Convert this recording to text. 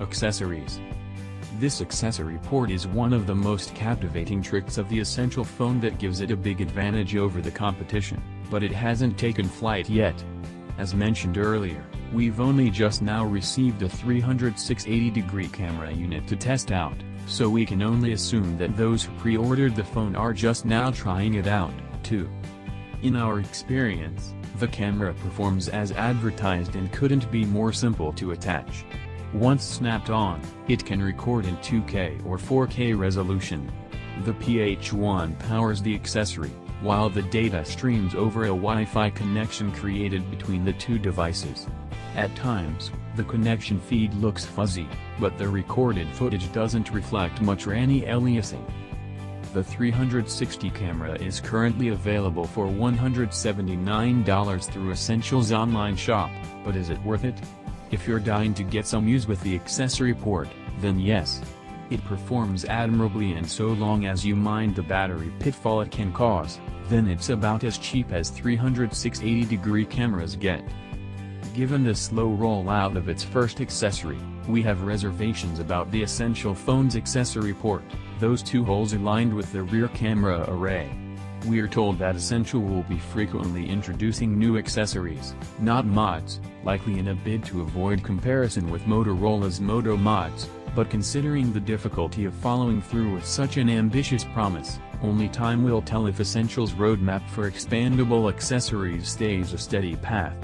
Accessories. This accessory port is one of the most captivating tricks of the Essential phone that gives it a big advantage over the competition, but it hasn't taken flight yet. As mentioned earlier, we've only just now received a 360-degree camera unit to test out, so we can only assume that those who pre-ordered the phone are just now trying it out, too. In our experience, the camera performs as advertised and couldn't be more simple to attach. Once snapped on, it can record in 2K or 4K resolution. The PH1 powers the accessory, while the data streams over a Wi-Fi connection created between the two devices. At times, the connection feed looks fuzzy, but the recorded footage doesn't reflect much anti-aliasing. The 360 camera is currently available for $179 through Essential's online shop, but is it worth it? If you're dying to get some use with the accessory port, then yes. It performs admirably, and so long as you mind the battery pitfall it can cause, then it's about as cheap as 360-degree cameras get. Given the slow rollout of its first accessory, we have reservations about the Essential phone's accessory port, those two holes aligned with the rear camera array. We're told that Essential will be frequently introducing new accessories, not mods, likely in a bid to avoid comparison with Motorola's Moto Mods, but considering the difficulty of following through with such an ambitious promise, only time will tell if Essential's roadmap for expandable accessories stays a steady path.